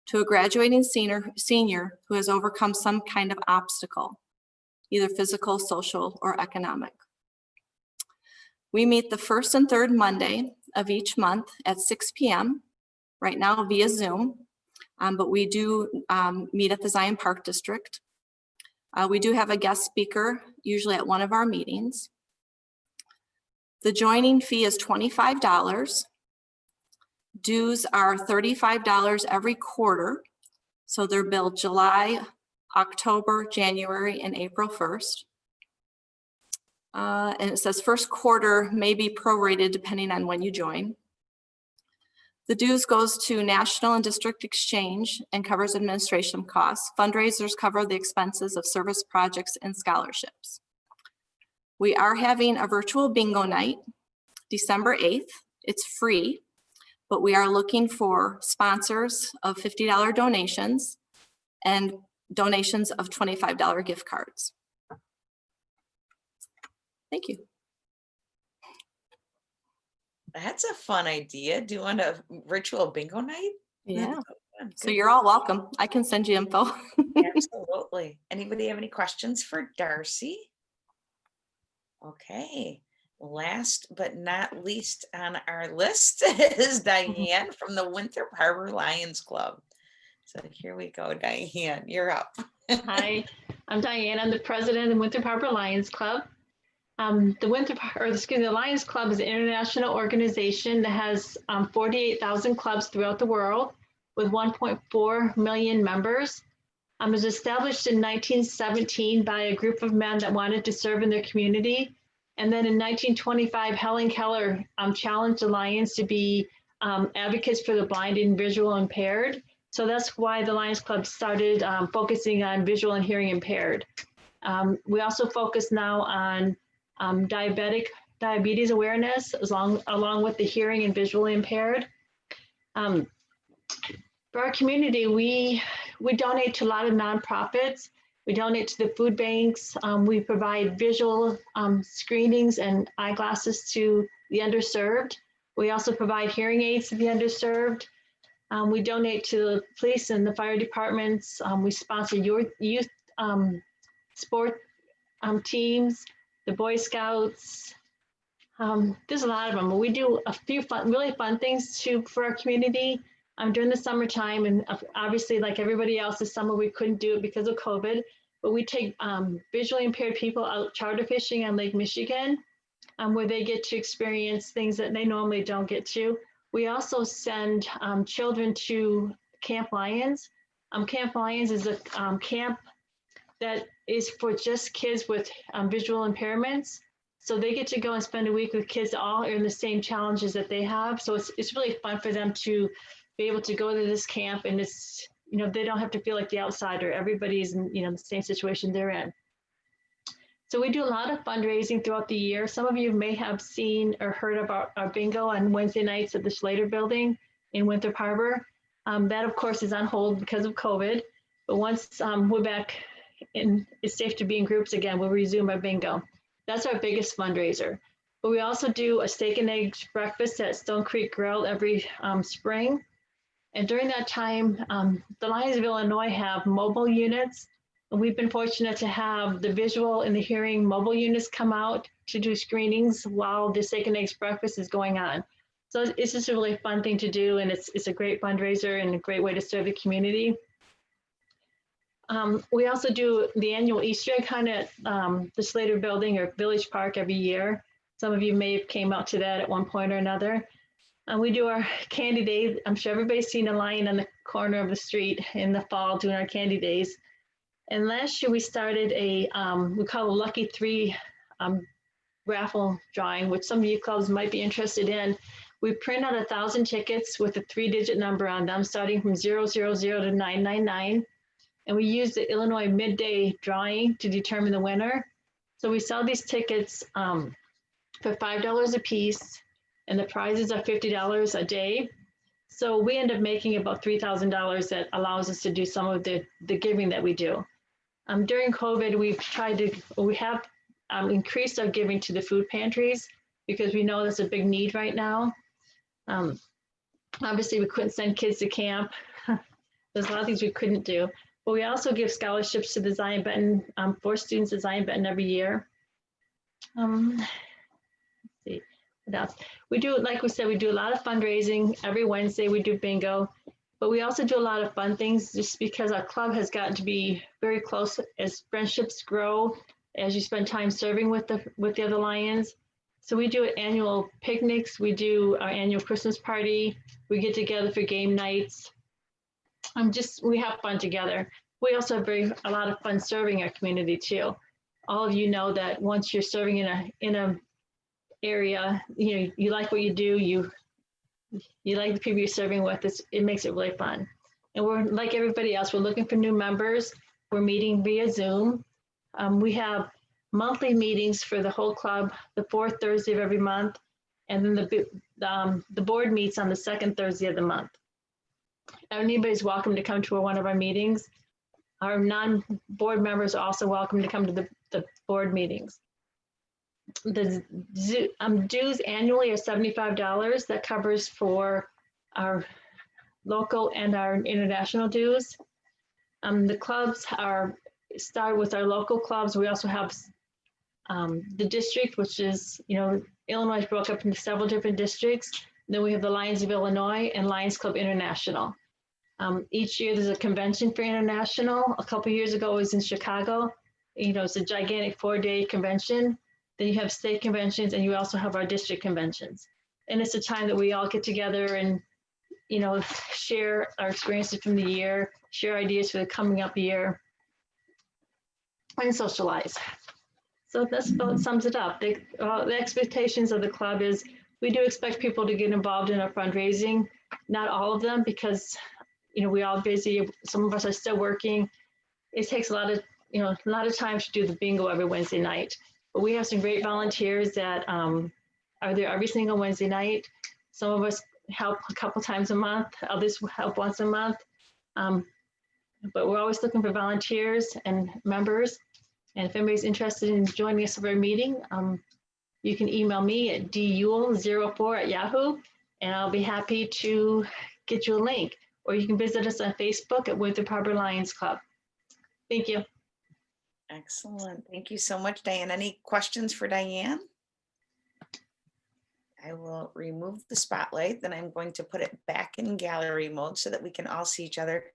to a graduating senior who has overcome some kind of obstacle. either physical, social, or economic. We meet the first and third Monday of each month at 6 p.m., right now via Zoom, but we do meet at the Zion Park District. We do have a guest speaker, usually at one of our meetings. The joining fee is $25. Dues are $35 every quarter. So they're billed July, October, January, and April 1st. And it says first quarter may be prorated depending on when you join. The dues goes to National and District Exchange and covers administration costs. Fundraisers cover the expenses of service projects and scholarships. We are having a virtual bingo night, December 8th. It's free, but we are looking for sponsors of $50 donations and donations of $25 gift cards. Thank you. That's a fun idea. Doing a virtual bingo night? Yeah, Good. so you're all welcome. I can send you info. Absolutely. Anybody have any questions for Darcy? Okay. Last but not least on our list is Diane from the Winthrop Harbor Lions Club. So here we go, Diane, you're up. Hi, I'm Diane. I'm the president of the Winthrop Harbor Lions Club. The Lions Club is an international organization that has 48,000 clubs throughout the world with 1.4 million members. It was established in 1917 by a group of men that wanted to serve in their community. And then in 1925, Helen Keller challenged the Lions to be advocates for the blind and visual impaired. So that's why the Lions Club started focusing on visual and hearing impaired. We also focus now on diabetes awareness along with the hearing and visually impaired. For our community, we donate to a lot of nonprofits. We donate to the food banks. We provide visual screenings and eyeglasses to the underserved. We also provide hearing aids to the underserved. We donate to the police and the fire departments. We sponsor youth sport teams, the Boy Scouts. There's a lot of them. We do a few really fun things for our community during the summertime. And obviously, like everybody else, this summer we couldn't do it because of COVID. But we take visually impaired people out charter fishing on Lake Michigan, where they get to experience things that they normally don't get to. We also send children to Camp Lions. Camp Lions is a camp that is for just kids with visual impairments. So they get to go and spend a week with kids that all are in the same challenges that they have. So it's really fun for them to be able to go to this camp, and it's, they don't have to feel like the outsider. Everybody's in, the same situation they're in. So we do a lot of fundraising throughout the year. Some of you may have seen or heard about our bingo on Wednesday nights at the Slater Building in Winthrop Harbor. That, of course, is on hold because of COVID. But once we're back and it's safe to be in groups again, we'll resume our bingo. That's our biggest fundraiser. But we also do a steak and eggs breakfast at Stone Creek Grill every spring. And during that time, the Lions of Illinois have mobile units. And we've been fortunate to have the visual and the hearing mobile units come out to do screenings while the steak and eggs breakfast is going on. So it's just a really fun thing to do, and it's a great fundraiser and a great way to serve the community. We also do the annual Easter egg hunt at the Slater Building or Village Park every year. Some of you may have came out to that at one point or another. We do our candy day. I'm sure everybody's seen a lion on the corner of the street in the fall doing our candy days. And last year we started we call a Lucky 3 raffle drawing, which some of you clubs might be interested in. We print out 1,000 tickets with a 3-digit number on them, starting from 000 to 999. And we use the Illinois midday drawing to determine the winner. So we sell these tickets for $5 a piece, and the prizes are $50 a day. So we end up making about $3,000 that allows us to do some of the giving that we do. During COVID, we have increased our giving to the food pantries because we know that's a big need right now. Obviously, we couldn't send kids to camp. There's a lot of things we couldn't do. But we also give scholarships to the Zion-Benton, 4 students at Zion-Benton every year. Let's see, what else? We do, like we said, we do a lot of fundraising. Every Wednesday we do bingo, but we also do a lot of fun things just because our club has gotten to be very close as friendships grow, as you spend time serving with the other Lions. So we do annual picnics, we do our annual Christmas party, we get together for game nights. We have fun together. We also have a lot of fun serving our community too. All of you know that once you're serving in a area, you like what you do, you like the people you're serving with, it makes it really fun. And we're like everybody else, we're looking for new members. We're meeting via Zoom. We have monthly meetings for the whole club, the 4th Thursday of every month. And then the board meets on the 2nd Thursday of the month. Anybody's welcome to come to one of our meetings. Our non-board members are also welcome to come to the board meetings. The dues annually are $75. That covers for our local and our international dues. The clubs start with our local clubs. We also have the district, which is, Illinois is broke up into several different districts. Then we have the Lions of Illinois and Lions Club International. Each year there's a convention for international. A couple years ago it was in Chicago. It's a gigantic 4-day convention. Then you have state conventions and you also have our district conventions. And it's a time that we all get together and, share our experiences from the year, share ideas for the coming up year, and socialize. So that's about sums it up. The expectations of the club is we do expect people to get involved in our fundraising. Not all of them, because we all busy. Some of us are still working. It takes a lot of time to do the bingo every Wednesday night. But we have some great volunteers that are there every single Wednesday night. Some of us help a couple times a month. Others help once a month. But we're always looking for volunteers and members. And if anybody's interested in joining us for our meeting, you can email me at dule04@yahoo, and I'll be happy to get you a link. Or you can visit us on Facebook at Winthrop Harbor Lions Club. Thank you. Excellent. Thank you so much, Diane. Any questions for Diane? I will remove the spotlight, then I'm going to put it back in gallery mode so that we can all see each other.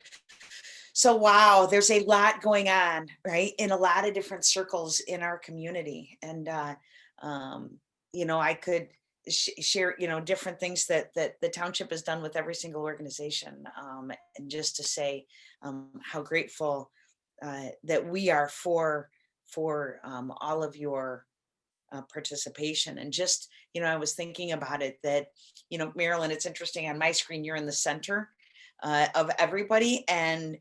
So, wow, there's a lot going on, right? In a lot of different circles in our community. And, I could share, different things that the township has done with every single organization. And just to say how grateful that we are for all of your participation. And just, I was thinking about it that, Marilyn, it's interesting, on my screen, you're in the center of everybody. And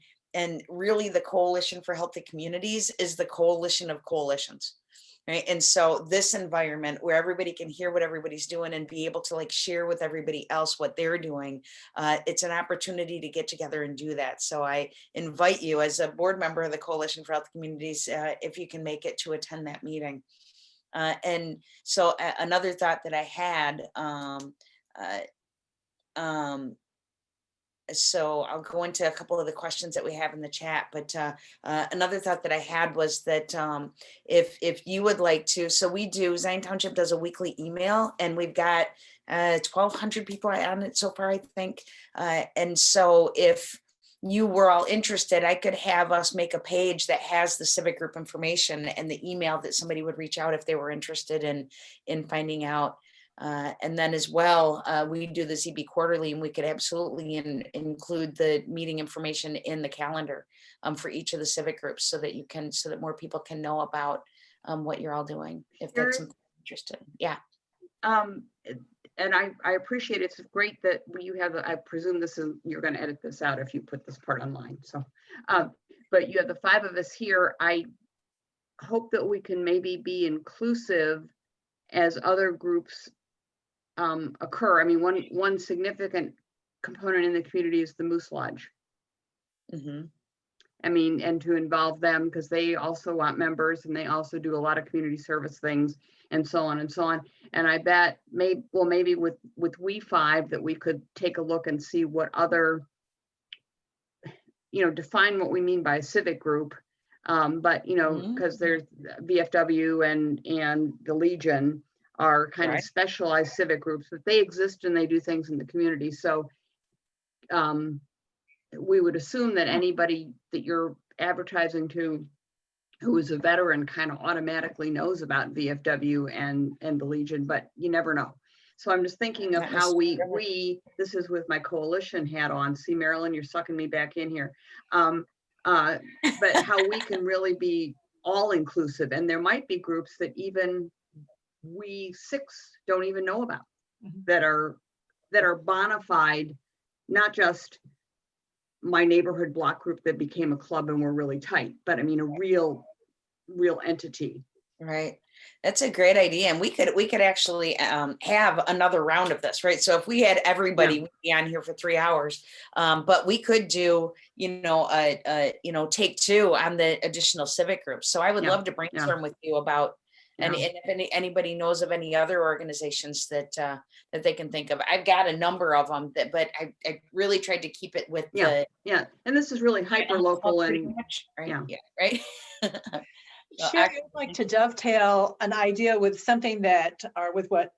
really the Coalition for Healthy Communities is the coalition of coalitions. Right. And so this environment where everybody can hear what everybody's doing and be able to share with everybody else what they're doing, it's an opportunity to get together and do that. So I invite you as a board member of the Coalition for Healthy Communities, if you can make it, to attend that meeting. And so another thought that I had, so I'll go into a couple of the questions that we have in the chat, but another thought that I had was that if you would like to, so Zion Township does a weekly email, and we've got 1,200 people on it so far, I think. And so if you were all interested, I could have us make a page that has the civic group information and the email that somebody would reach out if they were interested in finding out. And then as well, we do the ZB quarterly, and we could absolutely include the meeting information in the calendar for each of the civic groups, so that more people can know about what you're all doing, if that's something you're interested in. Yeah. And I appreciate it. It's great that you have, I presume you're going to edit this out if you put this part online. So, but you have the 5 of us here. I hope that we can maybe be inclusive as other groups occur. I mean, one significant component in the community is the Moose Lodge. Mm-hmm. I mean, and to involve them, because they also want members, and they also do a lot of community service things, and so on and so on. And I bet maybe with We 5 that we could take a look and see what other define what we mean by a civic group. But, because there's VFW and the Legion are kind of specialized civic groups, but they exist and they do things in the community. So we would assume that anybody that you're advertising to who is a veteran kind of automatically knows about VFW and the Legion, but you never know. So I'm just thinking of how this is with my coalition hat on. See, Marilyn, you're sucking me back in here. But how we can really be all inclusive. And there might be groups that even we six don't even know about that are bona fide, not just my neighborhood block group that became a club and we're really tight, but I mean, a real entity. Right. That's a great idea. And we could actually have another round of this, right? So if we had everybody we'd be on here for 3 hours, but we could do, take 2 on the additional civic groups. So I would love to brainstorm with you about, and if anybody knows of any other organizations that they can think of. I've got a number of them, but I really tried to keep it with and this is really hyper local and right. Sure, I'd like to dovetail an idea with something or with what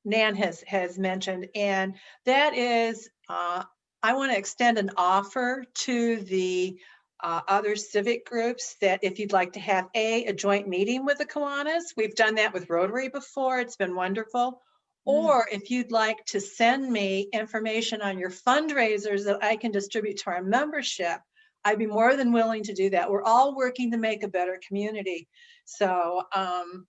Nan has mentioned, and that is I want to extend an offer to the other civic groups that if you'd like to have a joint meeting with the Kiwanis, we've done that with Rotary before, it's been wonderful. Or if you'd like to send me information on your fundraisers that I can distribute to our membership, I'd be more than willing to do that. We're all working to make a better community. So, and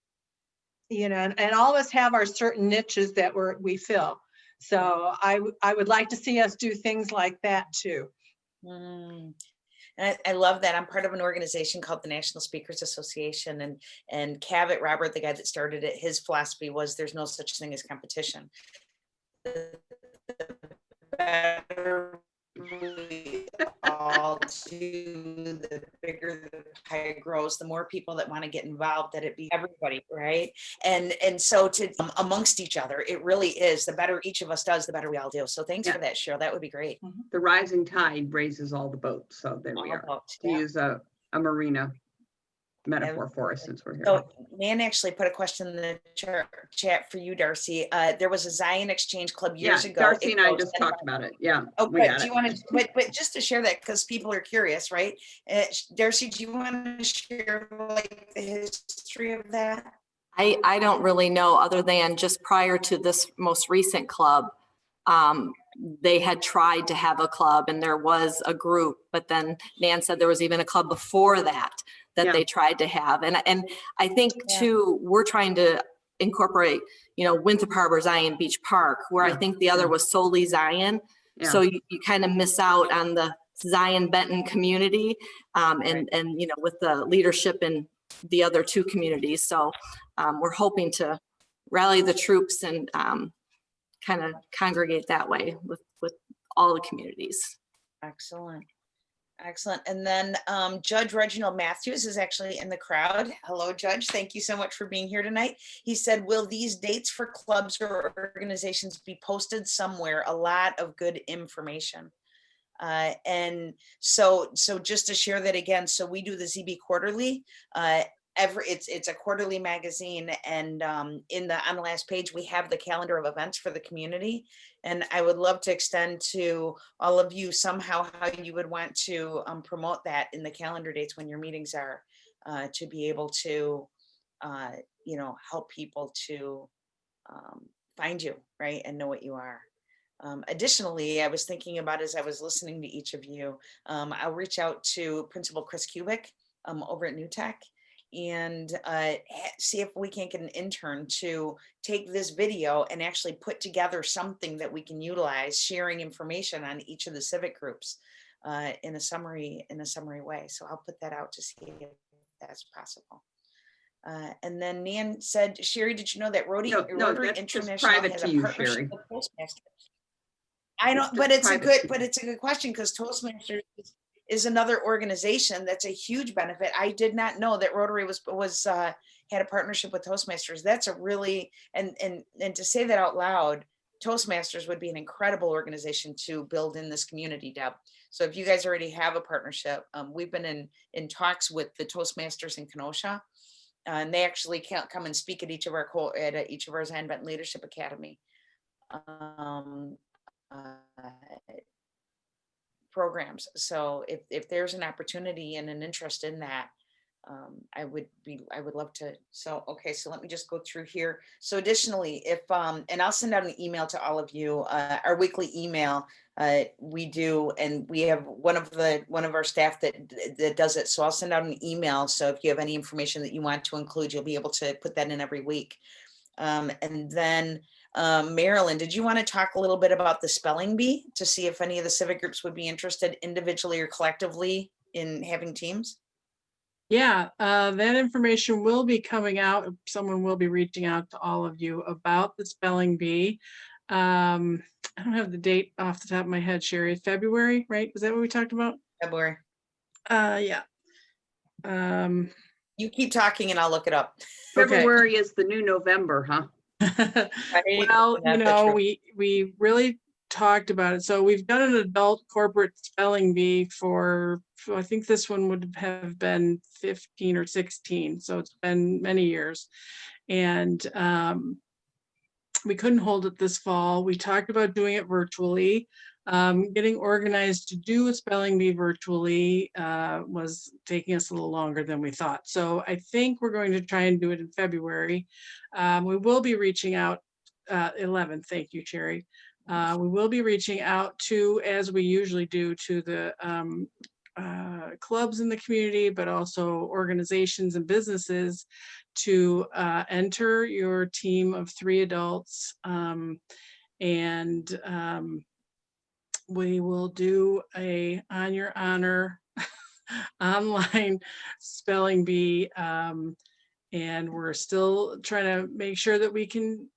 all of us have our certain niches that we fill. So I would like to see us do things like that too. And I love that. I'm part of an organization called the National Speakers Association, and Cavett, Robert, the guy that started it, his philosophy was there's no such thing as competition. The better we all do, the bigger the pie grows, the more people that want to get involved, that it be everybody, right? And so to amongst each other, it really is, the better each of us does, the better we all do. So thanks for that, Cheryl. That would be great. The rising tide raises all the boats. So there we are. To use a marina metaphor for us since we're here. So Nan actually put a question in the chat for you, Darcy. There was a Zion Exchange Club years ago. Darcy and I just talked about it. Yeah. Oh, good. Do you want to, but just to share that, because people are curious, right? Darcy, do you want to share like the history of that? I don't really know, other than just prior to this most recent club, they had tried to have a club and there was a group, but then Nan said there was even a club before that they tried to have. And I think too, we're trying to incorporate, Winthrop Harbor, Zion Beach Park, where I think the other was solely Zion. So you kind of miss out on the Zion-Benton community and with the leadership in the other 2 communities. So we're hoping to rally the troops and kind of congregate that way with all the communities. Excellent. And then Judge Reginald Matthews is actually in the crowd. Hello, Judge. Thank you so much for being here tonight. He said, will these dates for clubs or organizations be posted somewhere? A lot of good information. And so just to share that again, so we do the ZB Quarterly. It's a quarterly magazine, and on the last page we have the calendar of events for the community, and I would love to extend to all of you somehow how you would want to promote that in the calendar dates when your meetings are, to be able to help people to find you, right, and know what you are. Additionally, I was thinking about, as I was listening to each of you, I'll reach out to Principal Chris Kubik over at New Tech and see if we can't get an intern to take this video and actually put together something that we can utilize, sharing information on each of the civic groups in a summary way. So I'll put that out to see if that's possible. And then Nan said, Sherry, did you know that Rotary International has a partnership with Toastmasters? I don't, but it's a good question, because Toastmasters is another organization that's a huge benefit. I did not know that Rotary had a partnership with Toastmasters. That's a really, and to say that out loud, Toastmasters would be an incredible organization to build in this community, Deb. So if you guys already have a partnership, we've been in talks with the Toastmasters in Kenosha, and they actually can't come and speak at each of our Zion-Benton Leadership Academy programs. So if there's an opportunity and an interest in that, I would love to. So, okay, so let me just go through here. So additionally, if, and I'll send out an email to all of you, our weekly email, we do, and we have one of our staff that does it. So I'll send out an email. So if you have any information that you want to include, you'll be able to put that in every week. And then Marilyn, did you want to talk a little bit about the spelling bee to see if any of the civic groups would be interested individually or collectively in having teams? Yeah, that information will be coming out. Someone will be reaching out to all of you about the spelling bee. I don't have the date off the top of my head, Sherry. February, right? Is that what we talked about? February. Yeah. You keep talking and I'll look it up. Okay. February is the new November, huh? Well, you That's know, true. we really talked about it. So we've done an adult corporate spelling bee for I think this one would have been 15 or 16. So it's been many years. And we couldn't hold it this fall. We talked about doing it virtually. Getting organized to do a spelling bee virtually was taking us a little longer than we thought. So I think we're going to try and do it in February. We will be reaching out 11th. Thank you, Sherry. We will be reaching out to, as we usually do, to the clubs in the community, but also organizations and businesses to enter your team of 3 adults. We will do a on your honor online spelling bee. And we're still trying to make sure that we can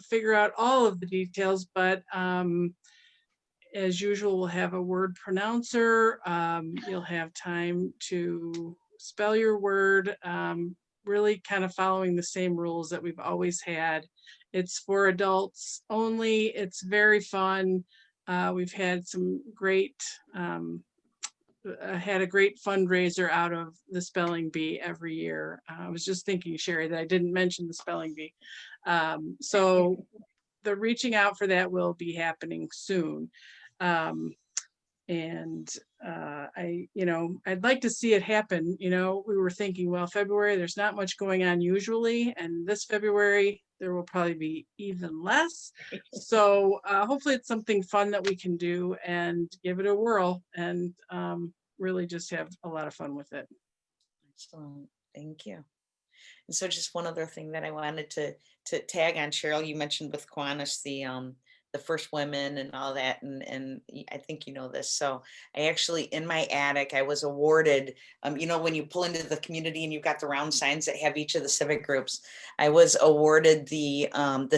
figure out all of the details, but as usual, we'll have a word pronouncer. You'll have time to spell your word, really kind of following the same rules that we've always had. It's for adults only. It's very fun. We've had some great, had a great fundraiser out of the spelling bee every year. I was just thinking, Sherry, that I didn't mention the spelling bee. So the reaching out for that will be happening soon. I'd like to see it happen. You know, we were thinking, well, February, there's not much going on usually. And this February, there will probably be even less. So hopefully it's something fun that we can do and give it a whirl and really just have a lot of fun with it. Excellent. Thank you. And so just one other thing that I wanted to tag on, Cheryl, you mentioned with Kiwanis, the first women and all that. And I think you know this. So I actually, in my attic, I was awarded, you know, when you pull into the community and you've got the round signs that have each of the civic groups, I was awarded the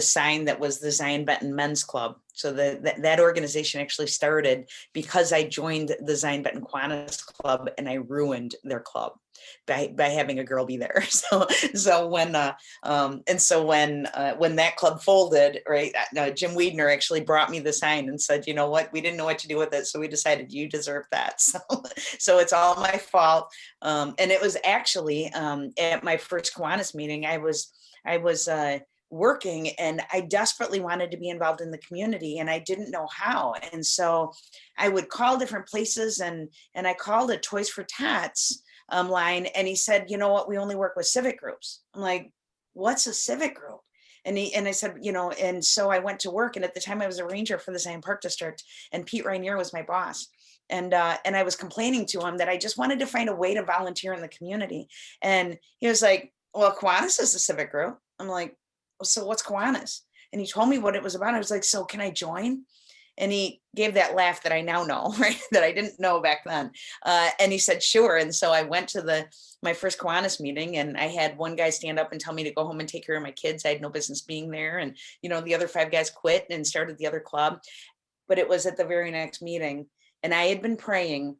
sign that was the Zion-Benton Men's Club. So that organization actually started because I joined the Zion-Benton Kiwanis Club and I ruined their club by having a girl be there. So when that club folded, right, Jim Wiedner actually brought me the sign and said, you know what, we didn't know what to do with it, so we decided you deserve that. So it's all my fault. And it was actually at my first Kiwanis meeting, I was working and I desperately wanted to be involved in the community and I didn't know how. And so I would call different places and I called a Toys for Tots line and he said, you know what, we only work with civic groups. I'm like, what's a civic group? And I said, you know, and so I went to work and at the time I was a ranger for the Zion Park District and Pete Rainier was my boss. And I was complaining to him that I just wanted to find a way to volunteer in the community. And he was like, well, Kiwanis is a civic group. I'm like, so what's Kiwanis? And he told me what it was about. I was like, so can I join? And he gave that laugh that I now know, right? That I didn't know back then. And he said, sure. And so I went to my first Kiwanis meeting and I had one guy stand up and tell me to go home and take care of my kids. I had no business being there. And, you know, the other 5 guys quit and started the other club. But it was at the very next meeting. And I had been praying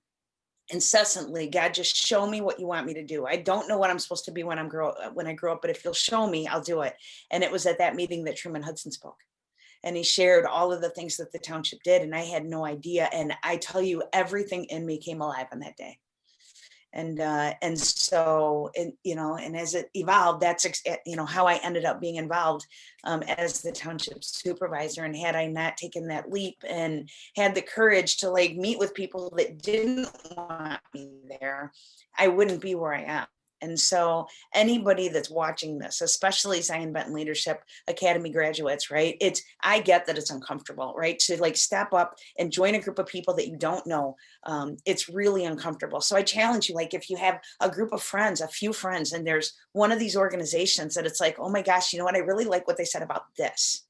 incessantly, God, just show me what you want me to do. I don't know what I'm supposed to be when I grow up, but if you'll show me, I'll do it. And it was at that meeting that Truman Hudson spoke. and he shared all of the things that the township did, and I had no idea. And I tell you, everything in me came alive on that day. And so, and as it evolved, that's, how I ended up being involved as the township supervisor. And had I not taken that leap and had the courage to like meet with people that didn't want me there, I wouldn't be where I am. And so anybody that's watching this, especially Zion-Benton Leadership Academy graduates, right? I get that it's uncomfortable, right? To like step up and join a group of people that you don't know. It's really uncomfortable. So I challenge you, like if you have a group of friends, a few friends, and there's one of these organizations that it's like, oh my gosh, you know what? I really like what they said about this.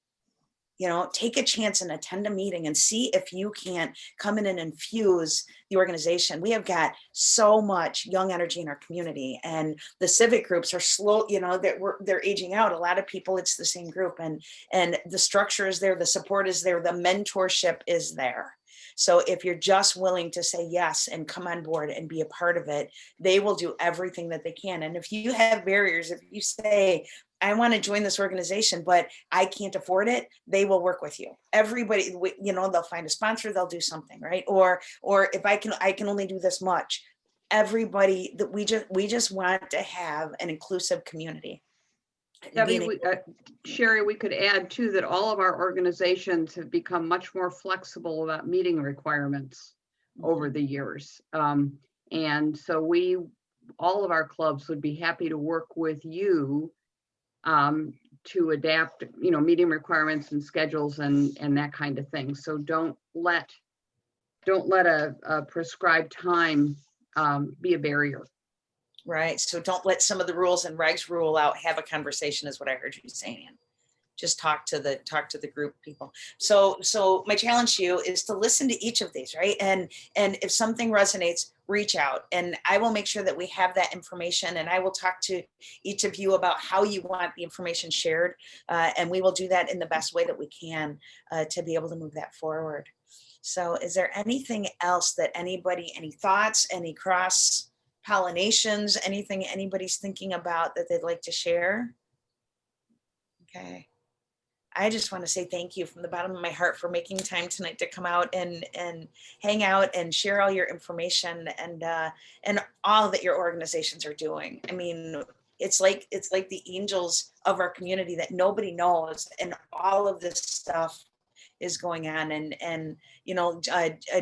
Take a chance and attend a meeting and see if you can't come in and infuse the organization. We have got so much young energy in our community, and the civic groups are slow, they're aging out. A lot of people, it's the same group, and the structure is there, the support is there, the mentorship is there. So if you're just willing to say yes and come on board and be a part of it, they will do everything that they can. And if you have barriers, if you say, I want to join this organization, but I can't afford it, they will work with you. Everybody, they'll find a sponsor, they'll do something, right? Or if I can only do this much. Everybody, that we just want to have an inclusive community. Debbie, Sherry, we could add too that all of our organizations have become much more flexible about meeting requirements over the years. And so all of our clubs would be happy to work with you to adapt, meeting requirements and schedules and that kind of thing. So don't let a prescribed time be a barrier. Right. So don't let some of the rules and regs rule out. Have a conversation is what I heard you saying. Just talk to the group people. So my challenge to you is to listen to each of these, right? And if something resonates, reach out, and I will make sure that we have that information, and I will talk to each of you about how you want the information shared. And we will do that in the best way that we can to be able to move that forward. So is there anything else that any thoughts, any cross pollinations, anything anybody's thinking about that they'd like to share? Okay. I just want to say thank you from the bottom of my heart for making time tonight to come out and hang out and share all your information and all that your organizations are doing. I mean, it's like the angels of our community that nobody knows, and all of this stuff is going on. And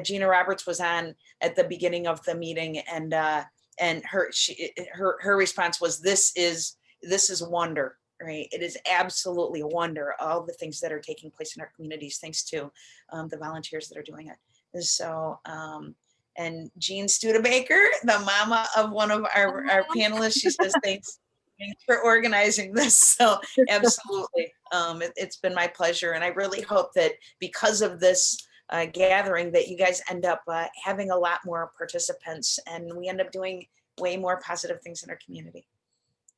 Gina Roberts was on at the beginning of the meeting, and her response was, this is a wonder. Right. It is absolutely a wonder, all the things that are taking place in our communities, thanks to the volunteers that are doing it. And so, and Jean Studebaker, the mama of one of our panelists, she says, thanks for organizing this. So absolutely. It's been my pleasure. And I really hope that because of this gathering that you guys end up having a lot more participants, and we end up doing way more positive things in our community.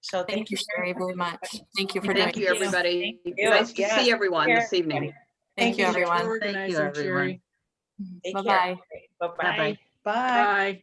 So Thank you, Sherry, very much. Thank you for Thank you, everybody. Thank you. Nice to see everyone Take care, this evening. everybody. Thank you, for everyone. organizing, everyone. Sherry. Take Bye-bye. care. Bye-bye. Bye-bye. Bye. Bye.